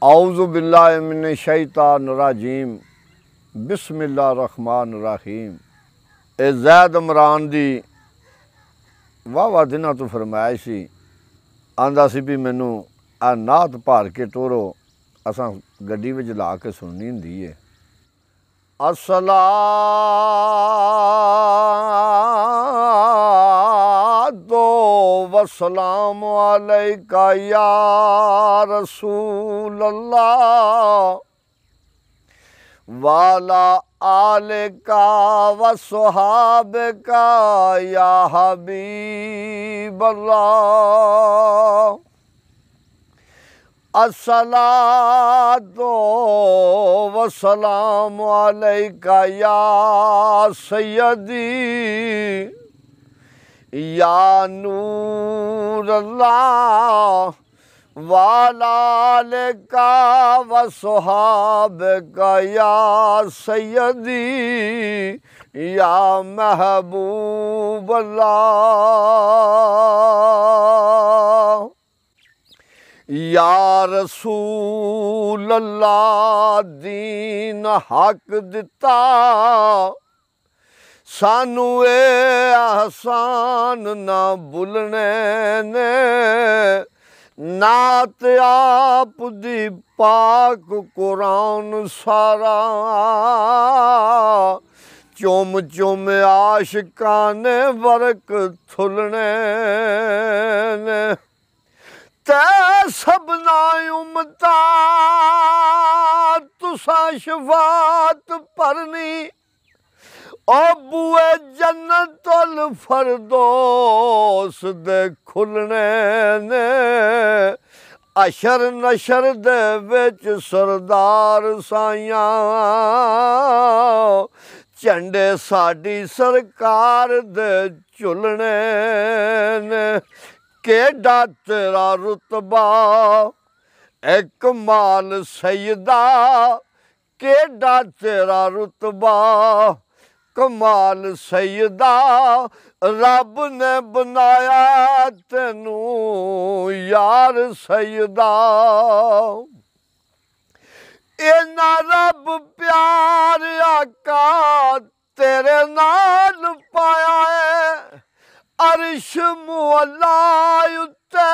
औज़ु बिल्लाहि मिनश शैतानिर रजीम बिस्मिल्लाहिर रहमानिर रहीम। ए ज़ैद इमरान दी वाह दिनां तो फरमाइश सी, आंदा सी भी मैनू आ नात भर के टोरो, असां गड्डी विच ला के सुननी हुंदी है। अस्सलातो वस्सलामु अलैका या रसूल अल्लाह वाला आलिका व सहाबिका या हबीब अल्लाह। अस्सलातो वस्सलामु अलैका या सय्यदी या नूर अल्लाह वाला आलिका व सहाबिका या सय्यदी या महबूब अल्लाह। या रसूल अल्लाह दीन हक दिता सानू ए एहसान ना भुलने ने। नात आप दी पाक कुरान सारा चुम चुम आशिकाने वर्क थुलने ने। ते सबना उम्मता तुसा शफात भरनी ओ बुए जन्नतुल फरदौस दे खुलने ने। अशर नशर दे विच सरदार साइयां झंडे साडी सरकार दे झुलने ने। केडा तेरा रुतबा ए कमाल सैयदा, केडा तेरा रुतबा कमाल सैयदा। रब ने बनाया तेनू यार सैयदा। इन्ना रब प्यार आका तेरे नाल पाया है। अर्श मुअल्ला उत्ते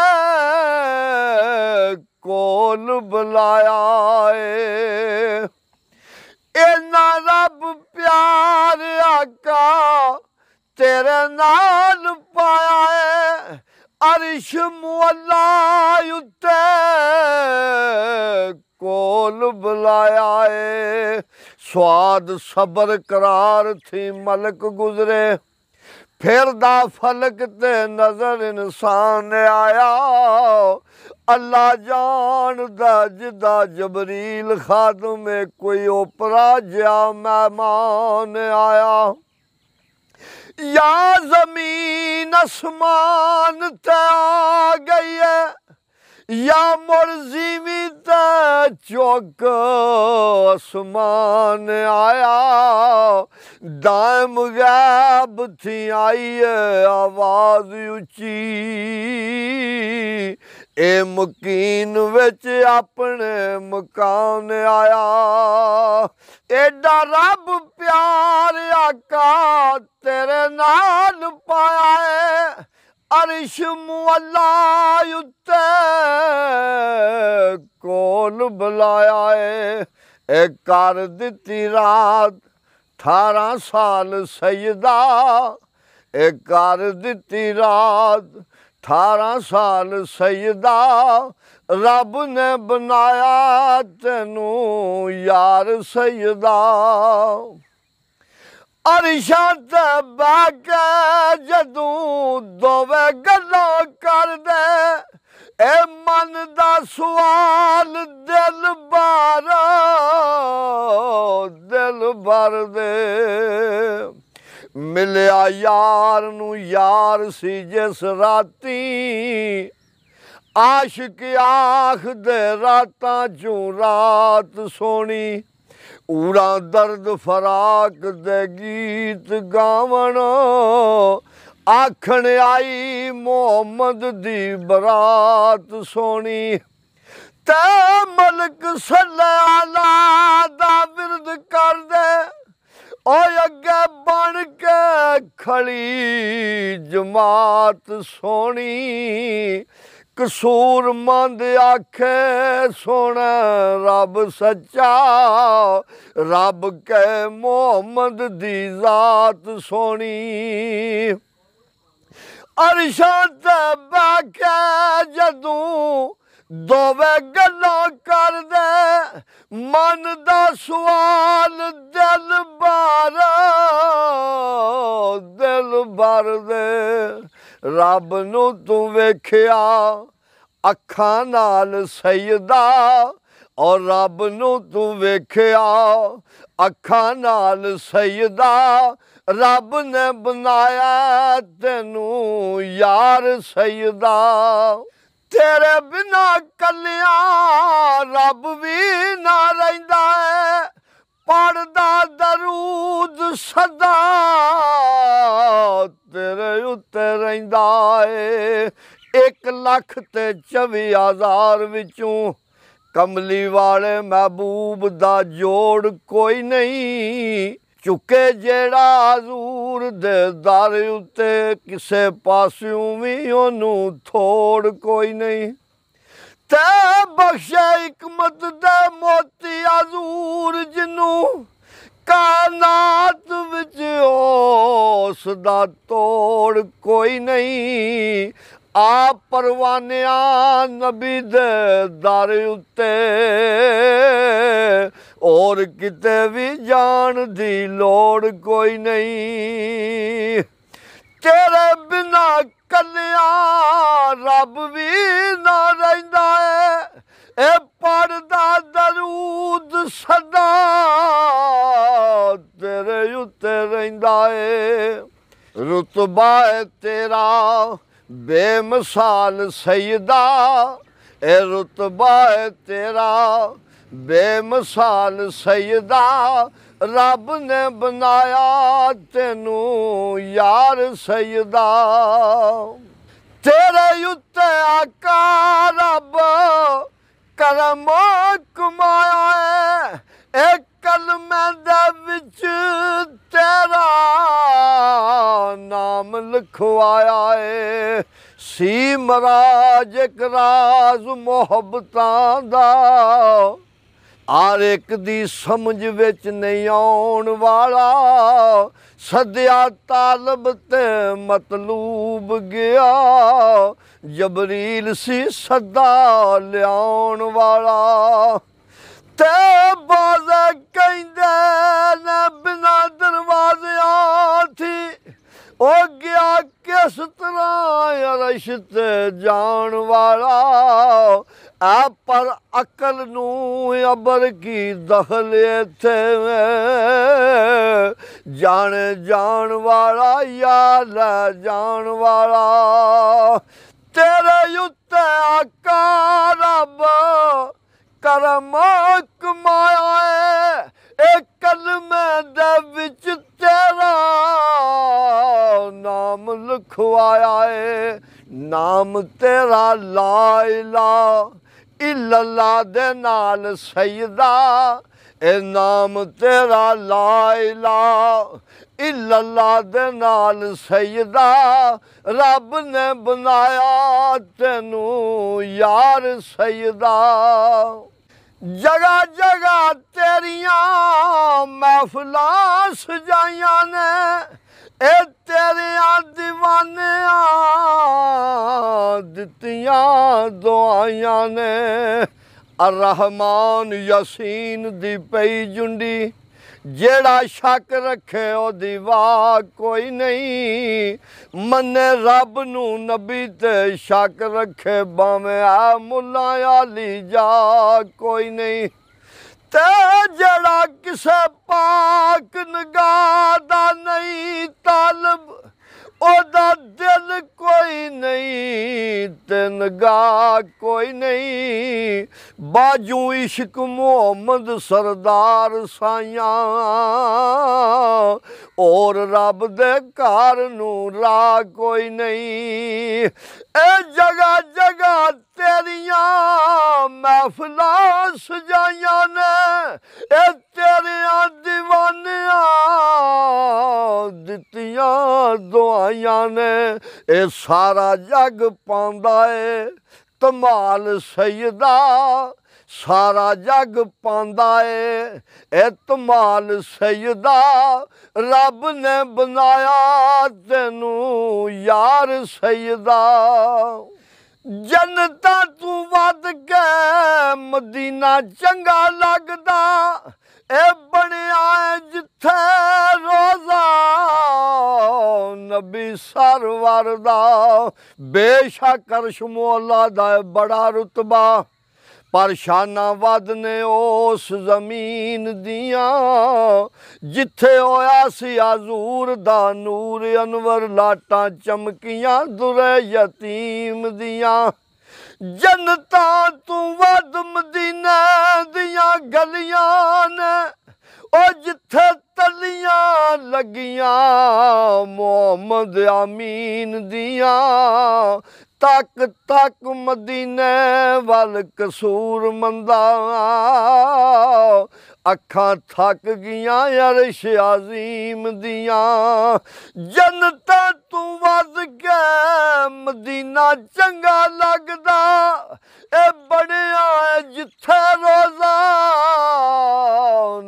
कोल बुलाया है। इन्ना रब प्यार आका तेरे नाल पाया है। अर्श मुअल्ला उत्ते कोल बुलाया है। स्वाद सबर करार थी मलक गुजरे, फिरदा फलक ते नजर इंसान आया। अल्लाह जानदा जिदा जबरील खादम में कोई ओपरा जा मेहमान आया। या जमीन आसमान ते आ गई है, या मुर्जीवी ते चौक आसमान आया। दायम गैब थी आई है आवाज उची, ए मकीन विच अपने मकान आया। एडा रब प्यार आका तेरे नाल पाया है। अर्श मुअल्ला उत्ते कोल बुलाया है। ए कर दिती रात 18 साल सैयदा, ए कर दिती रात 18 साल सैयदा। रब ने बनाया तेनू यार सैयदा। अरशा ते बह के जदूं दोवे गल्लां कर दे, ए मन दा सवाल दिल भर दे। मिलिया यार नू यार सी जिस राती, आशिक आख दे रातां चों रात सोनी। ऊड़ा दर्द फराक दे गीत गावण आखण आई मोहम्मद दी बरात सोनी ते मलक सल्ले अला दा विरद कर दे ओ अगे बन के खड़ी जमात सोनी कसूर मंद आखे सोना रब सच्चा रब के मोहम्मद दी जात सोनी अरशां ते बैठे जदूं दोवे गल्लां कर दे मन दा सवाल दिल भर दे रब नूं तू वेखिया अखां नाल सैयदा और रब नूं तू वेखिया अखां नाल सैयदा रब ने बनाया तेनू यार सैयदा तेरे बिना कलिया रब भी ना रहिंदा है पढ़दा दरूद सदा तेरे उत्ते रहिंदा है 1,24,000 विचों कमली वाले महबूब दा जोड़ कोई नहीं चुके जेड़ा हजूर दे दर उत्ते किसे पास्यों भी ओनू थोड़ कोई नहीं ते बख्शे हिकमत दे मोती हजूर जिनू कायनात विच उस दा तोड़ कोई नहीं आ परवानिया नबी दे दर उत्ते और किते भी जान दी लोड़ कोई नहीं तेरे बिना कलिया रब भी ना रहिंदा है ए पढ़दा दरूद सदा तेरे उत्ते रहिंदा है रुतबा है तेरा बेमिसाल सैयदा ए रुतबा है तेरा बेमिसाल सैयदा रब ने बनाया तेनू यार सैयदा तेरे उत्ते आका रब करम कमाया है एक कलमे दे विच तेरा नाम लिखवाया है सी मराज एक राज मोहब्बतां दा हर एक दी समझ विच नहीं आउण वाला सद्या तालब ते मतलूब गया जबरील सी सदा लियाउण वाला ते बाज़े कहिंदे ने बिना दरवाज़ियां थी ओ गया किस तरह अरश ते जान वाला आ पर अकल नू अबर की दखल इत्थे जाने जान वाला या लै जान वाला तेरे उत्ते आका रब करम कमाया है एक कलमे दे विच तेरा नाम लिखवाया है नाम तेरा ला इलाहा इल्लल्लाह दे नाल सैयदा ए नाम तेरा ला इलाहा इल्लल्लाह दे नाल सैयदा रब ने बनाया तेनू यार सैयदा जगह जगह तेरियां महफिलां सजाइयां ने ए तेरियां दीवानियां दित्तियां दुआइयां ने अर्रहमान यासीन दी पई जुंडी जेड़ा शक रखे ओदी वाह कोई नहीं मन्ने रब नू नबी ते शक रखे भावें आ मुल्ला आली जा कोई नहीं ते जेड़ा किसे पाक निगाह दा नहीं तालब ओदा दिल कोई नहीं ते निगाह कोई नहीं बाजू इश्क मोहम्मद सरदार साइयां और रब दे घर नूं राह कोई नहीं ए जगह जगह तेरियां महफिलां सजाइयां ने ए तेरियां दीवानियां दित्तियां दुआइयां ने ए सारा जग पांदा ए धमाल सैयदा सारा जग पांदा ए धमाल सैयदा रब ने बनाया तेनू यार सैयदा जन्नता तू वध के मदीना चंगा लगदा ए बनया जिथे रोज़ा नबी सरवर दा बेशक अर्श मौला दा बड़ा रुतबा पर शाना वध ने उस ज़मीन दियां जिथे होया सी हज़ूर दा नूर अनवर लाटां चमकियां दुरे यतीम दियां जन्नता तू वध मदीने दियां गलियां ने ओ जिथे तलियां लगियां मोहम्मद आमीन दियां तक तक मदीने वल कसूर मंदा अखां थक गियां अर्श अज़ीम दियां जन्नता तू वध के मदीना चंगा लगदा ए बड़िया जिथे रोज़ा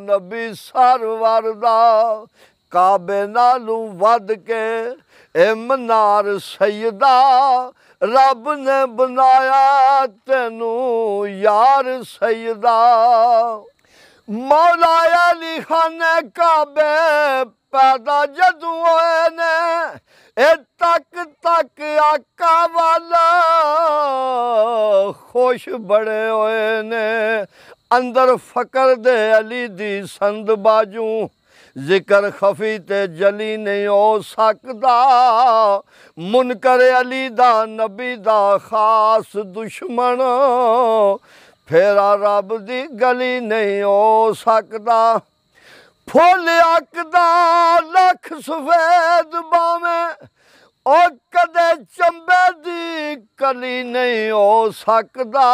नबी सरवर दा काबे नालू वध के ए मनार सैयदा रब ने बनाया तेनू यार सैयदा मौला अली खाने काबे पैदा जदू होए ने ए तक तक आका वाला खुश बड़े होए ने अंदर फकर दे अली दी संद बाजू जिक्र खफी ते जली नहीं हो सकदा मुनकर अली दा नबी दा खास दुश्मन फेरा रब दी गली नहीं हो सकदा फुल अकदा लख सफेद बावें ओ कदे चंबे दी कली नहीं हो सकदा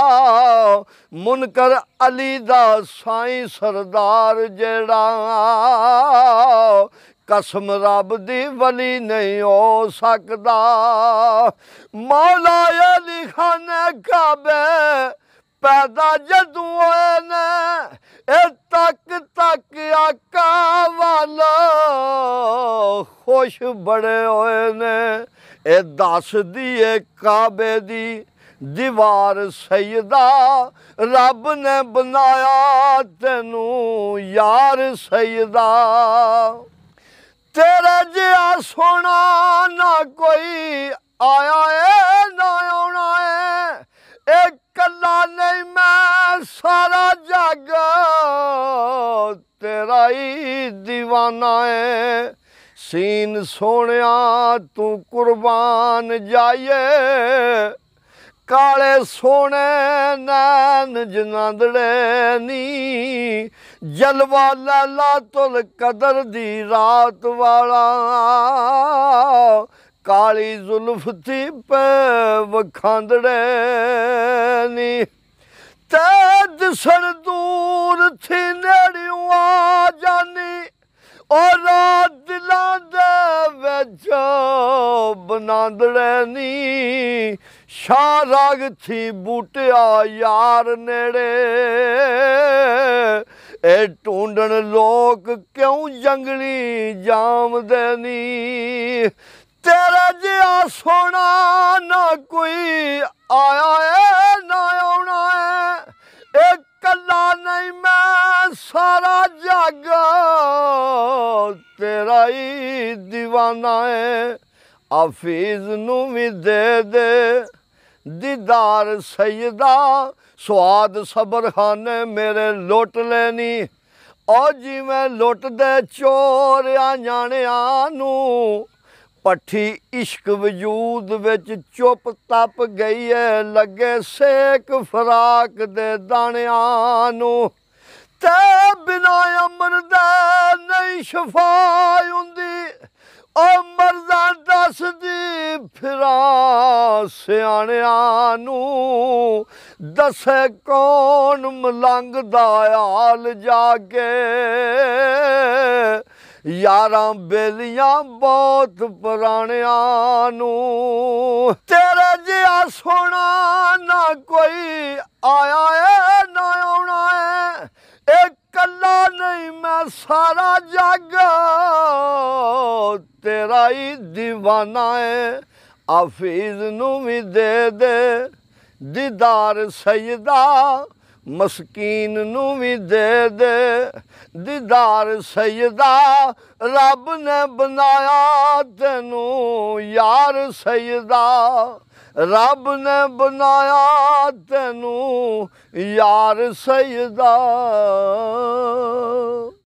मुनकर अली दा साईं सरदार जेड़ा कसम रब दी वली नहीं हो सकदा मौला अली खाने काबे पैदा जदू होए ने ए तक तक आका वाला खुश बड़े होए ने ए दस दिए काबे दी दीवार सैयदा रब ने बनाया तेनू यार सैयदा तेरे जिहा सोना ना कोई आया है ना आना है एक कला नहीं मैं सारा जग तेरा ही दीवाना है सीन सोनिया तू कुर्बान जाइए काले सोने नैन जनांदड़े नी जलवा लैला तुल कदर दी रात वाला काली जुल्फ थी पे वखांदड़े नी ते दिसण दूर थी नेड़ियों आ जानी और दिलां दे विच बनांदड़े नी शाह राग थी बूटिया यार नेड़े ए ढूंढण लोक क्यों जंगली जामदे नी तेरा जिहा सोना ना कोई आया है ना आना है एक कला नहीं मैं सारा जग तेरा ही दीवाना है हाफिज नू भी दे दीदार सैयदा स्वाद सबर खाने मेरे लुट लेनी और जिवें लुट दे चोरिया जानिया नू ਪੱਠੀ ਇਸ਼ਕ ਵਜੂਦ ਵਿੱਚ ਚੁੱਪ ਤਪ ਗਈ ਏ ਲੱਗੇ ਸੇਕ ਫਰਾਕ ਦੇ ਦਾਣਿਆਂ ਨੂੰ ਤੇ ਬਿਨਾ ਅਮਰ ਦਾ ਨਹੀਂ ਸ਼ਫਾ ਹੁੰਦੀ ਉਹ ਮਰਜ਼ਾਂ ਦੱਸਦੀ ਫਿਰਾਂ ਸਿਆਣਿਆਂ ਨੂੰ ਦੱਸੇ ਕੌਣ ਮਲੰਗ ਦਾ ਹਾਲ ਜਾ ਕੇ ਯਾਰਾਂ ਬੇਲੀਆਂ ਬਹੁਤ ਪੁਰਾਣਿਆਂ ਨੂੰ ਤੇਰੇ ਜਿਹਾ ਸੋਹਣਾ ਨਾ ਕੋਈ ਆਇਆ ਏ ਨਾ ਆਉਣਾ ਏ ਇਹ ਕੱਲਾ ਨਹੀਂ ਮੈਂ ਸਾਰਾ ਜੱਗ ਤੇਰਾ ਹੀ دیਵਾਨਾ ਏ ਹਾਫਿਜ਼ ਨੂੰ ਵੀ ਦੇ ਦੀਦਾਰ ਸੈਯਦਾ ਮਸਕੀਨ ਨੂੰ ਵੀ ਦੇ ਦੀਦਾਰ ਸੈਯਦਾ ਰੱਬ ਨੇ ਬਣਾਇਆ ਤੈਨੂੰ ਯਾਰ ਸੈਯਦਾ ਰੱਬ ਨੇ ਬਣਾਇਆ ਤੈਨੂੰ ਯਾਰ ਸੈਯਦਾ।